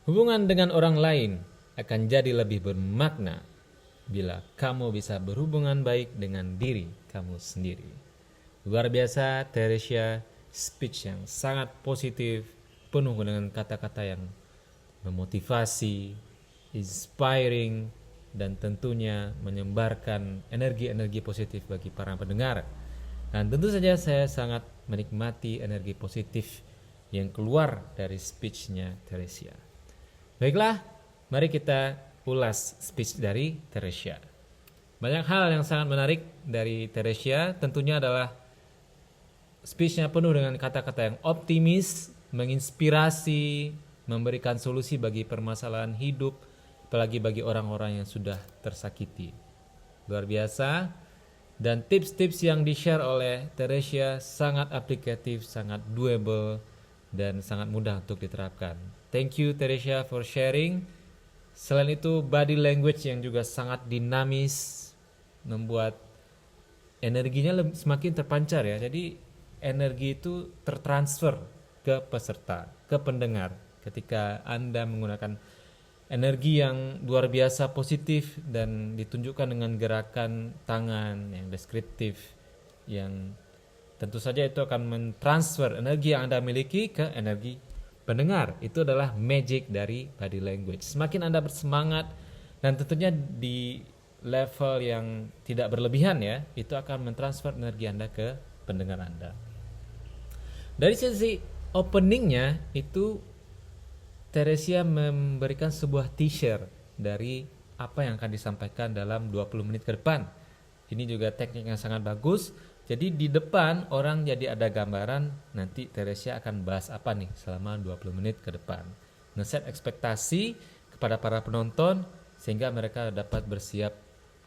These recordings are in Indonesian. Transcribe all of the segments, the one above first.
Hubungan dengan orang lain akan jadi lebih bermakna bila kamu bisa berhubungan baik dengan diri kamu sendiri. Luar biasa, Teresia, speech yang sangat positif, penuh dengan kata-kata yang memotivasi, inspiring, dan tentunya menyebarkan energi-energi positif bagi para pendengar. Dan tentu saja saya sangat menikmati energi positif yang keluar dari speech-nya Teresia. Baiklah, mari kita ulas speech dari Teresia. Banyak hal yang sangat menarik dari Teresia, tentunya adalah speech-nya penuh dengan kata-kata yang optimis, menginspirasi, memberikan solusi bagi permasalahan hidup, apalagi bagi orang-orang yang sudah tersakiti. Luar biasa. Dan tips-tips yang di-share oleh Teresia sangat aplikatif, sangat doable, dan sangat mudah untuk diterapkan. Thank you Teresia for sharing. Selain itu body language yang juga sangat dinamis, membuat energinya semakin terpancar ya. Jadi energi itu tertransfer ke peserta, ke pendengar. Ketika Anda menggunakan energi yang luar biasa positif dan ditunjukkan dengan gerakan tangan yang deskriptif, yang tentu saja itu akan mentransfer energi yang Anda miliki ke energi pendengar. Itu adalah magic dari body language. Semakin Anda bersemangat dan tentunya di level yang tidak berlebihan ya, itu akan mentransfer energi Anda ke pendengar Anda. Dari sisi openingnya itu Teresia memberikan sebuah teaser dari apa yang akan disampaikan dalam 20 menit ke depan. Ini juga teknik yang sangat bagus. Jadi di depan orang jadi ada gambaran nanti Teresia akan bahas apa nih selama 20 menit ke depan. Nge-set ekspektasi kepada para penonton sehingga mereka dapat bersiap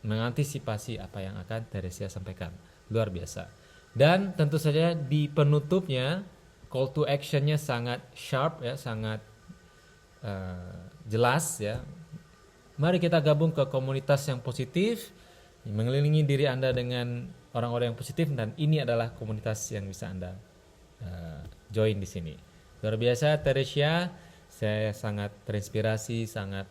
mengantisipasi apa yang akan Teresia sampaikan. Luar biasa. Dan tentu saja di penutupnya call to action-nya sangat sharp ya, sangat jelas ya. Mari kita gabung ke komunitas yang positif, mengelilingi diri Anda dengan orang-orang yang positif, dan ini adalah komunitas yang bisa Anda join di sini. Luar biasa Teresia, saya sangat terinspirasi, sangat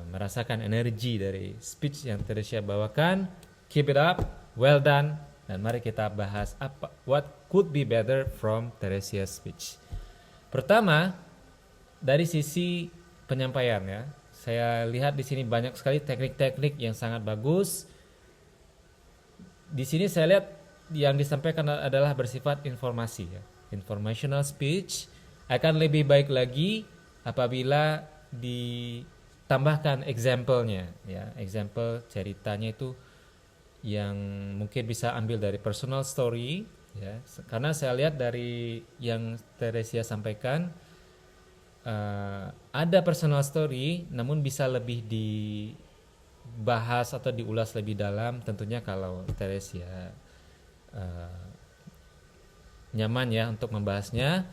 merasakan energi dari speech yang Teresia bawakan. Keep it up, well done, dan mari kita bahas what could be better from Teresia's speech. Pertama, dari sisi penyampaian ya, saya lihat di sini banyak sekali teknik-teknik yang sangat bagus. Di sini saya lihat yang disampaikan adalah bersifat informasi ya. Informational speech akan lebih baik lagi apabila ditambahkan example-nya ya. Example ceritanya itu yang mungkin bisa ambil dari personal story ya. Karena saya lihat dari yang Teresia sampaikan ada personal story namun bisa lebih dibahas atau diulas lebih dalam tentunya kalau Teresia nyaman ya untuk membahasnya.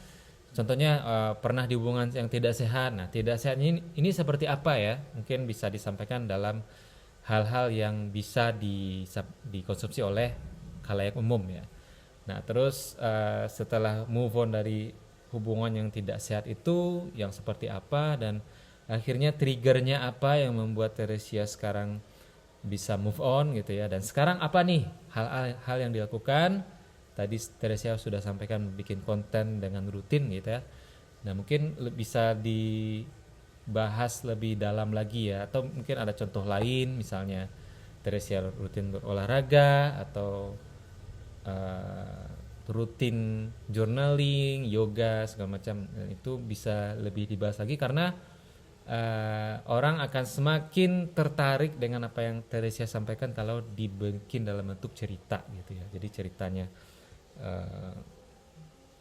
Contohnya pernah di hubungan yang tidak sehat. Nah, tidak sehat ini seperti apa ya? Mungkin bisa disampaikan dalam hal-hal yang bisa dikonsumsi oleh khalayak umum ya. Nah, terus setelah move on dari hubungan yang tidak sehat itu yang seperti apa, dan akhirnya triggernya apa yang membuat Teresia sekarang bisa move on gitu ya, dan sekarang apa nih hal-hal yang dilakukan. Tadi Teresia sudah sampaikan bikin konten dengan rutin gitu ya. Nah, mungkin bisa dibahas lebih dalam lagi ya, atau mungkin ada contoh lain, misalnya Teresia rutin berolahraga atau rutin journaling, yoga segala macam. Dan itu bisa lebih dibahas lagi karena orang akan semakin tertarik dengan apa yang Teresia sampaikan kalau dibikin dalam bentuk cerita gitu ya. Jadi ceritanya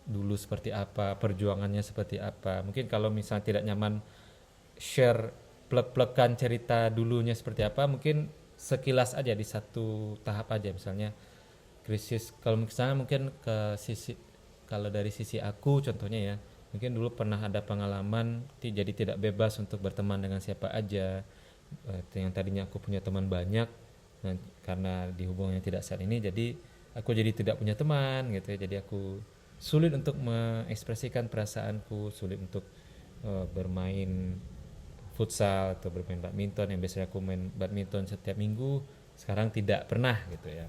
dulu seperti apa, perjuangannya seperti apa. Mungkin kalau misalnya tidak nyaman share plek-plekan cerita dulunya seperti apa, mungkin sekilas aja di satu tahap aja, misalnya krisis. Kalau misalnya mungkin kalau dari sisi aku contohnya ya, mungkin dulu pernah ada pengalaman jadi tidak bebas untuk berteman dengan siapa aja, yang tadinya aku punya teman banyak, dan karena di hubungan yang tidak sehat ini jadi aku jadi tidak punya teman gitu ya. Jadi aku sulit untuk mengekspresikan perasaanku, sulit untuk bermain futsal atau bermain badminton, yang biasanya aku main badminton setiap minggu, sekarang tidak pernah gitu ya.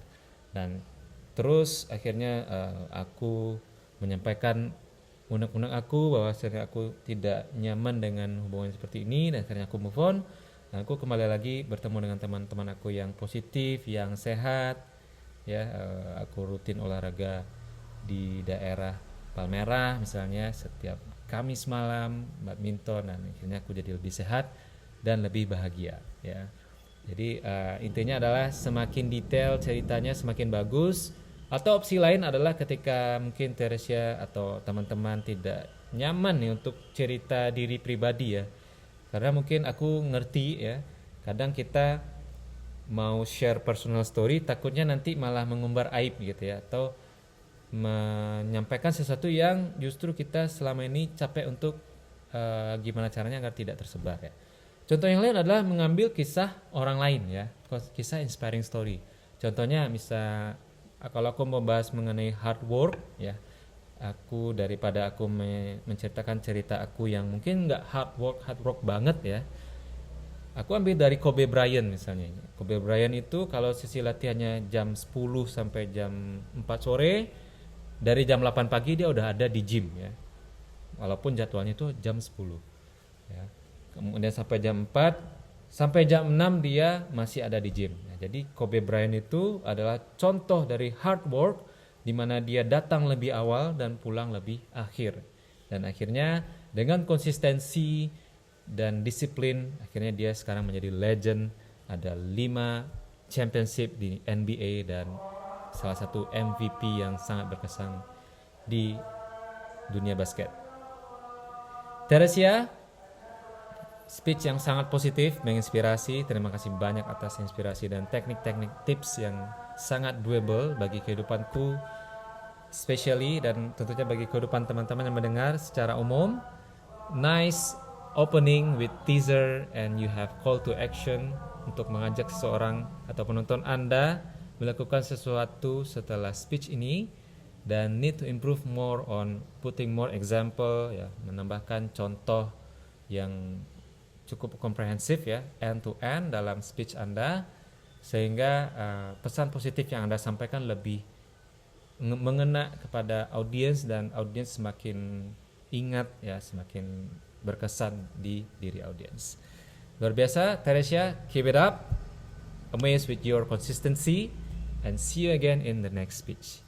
Dan terus akhirnya aku menyampaikan unek-unek aku bahwa sebenarnya aku tidak nyaman dengan hubungan seperti ini, dan akhirnya aku move on. Dan aku kembali lagi bertemu dengan teman-teman aku yang positif, yang sehat ya. Aku rutin olahraga di daerah Palmerah misalnya setiap Kamis malam, badminton, dan akhirnya aku jadi lebih sehat dan lebih bahagia ya. Jadi intinya adalah semakin detail ceritanya semakin bagus. Atau opsi lain adalah ketika mungkin Teresia atau teman-teman tidak nyaman nih untuk cerita diri pribadi ya. Karena mungkin aku ngerti ya, kadang kita mau share personal story takutnya nanti malah mengumbar aib gitu ya, atau menyampaikan sesuatu yang justru kita selama ini capek untuk gimana caranya agar tidak tersebar ya. Contoh yang lain adalah mengambil kisah orang lain ya, kisah inspiring story. Contohnya misal kalau aku mau bahas mengenai hard work ya, aku daripada aku menceritakan cerita aku yang mungkin nggak hard work banget ya, aku ambil dari Kobe Bryant misalnya. Kobe Bryant itu kalau sesi latihannya jam 10 sampai jam 4 sore, dari jam 8 pagi dia udah ada di gym ya, walaupun jadwalnya itu jam 10 ya. Kemudian sampai jam 4 sampai jam 6 dia masih ada di gym. Nah, jadi Kobe Bryant itu adalah contoh dari hard work, di mana dia datang lebih awal dan pulang lebih akhir. Dan akhirnya dengan konsistensi dan disiplin, akhirnya dia sekarang menjadi legend. Ada 5 championship di NBA dan salah satu MVP yang sangat berkesan di dunia basket. Teresia, speech yang sangat positif, menginspirasi. Terima kasih banyak atas inspirasi dan teknik-teknik tips yang sangat doable bagi kehidupanku, especially dan tentunya bagi kehidupan teman-teman yang mendengar secara umum. Nice opening with teaser and you have call to action untuk mengajak seseorang atau penonton Anda melakukan sesuatu setelah speech ini, dan need to improve more on putting more example ya, menambahkan contoh yang cukup komprehensif ya, end to end dalam speech Anda, sehingga pesan positif yang Anda sampaikan lebih mengena kepada audiens, dan audiens semakin ingat ya, semakin berkesan di diri audiens. Luar biasa Teresia, keep it up, amazed with your consistency, and see you again in the next speech.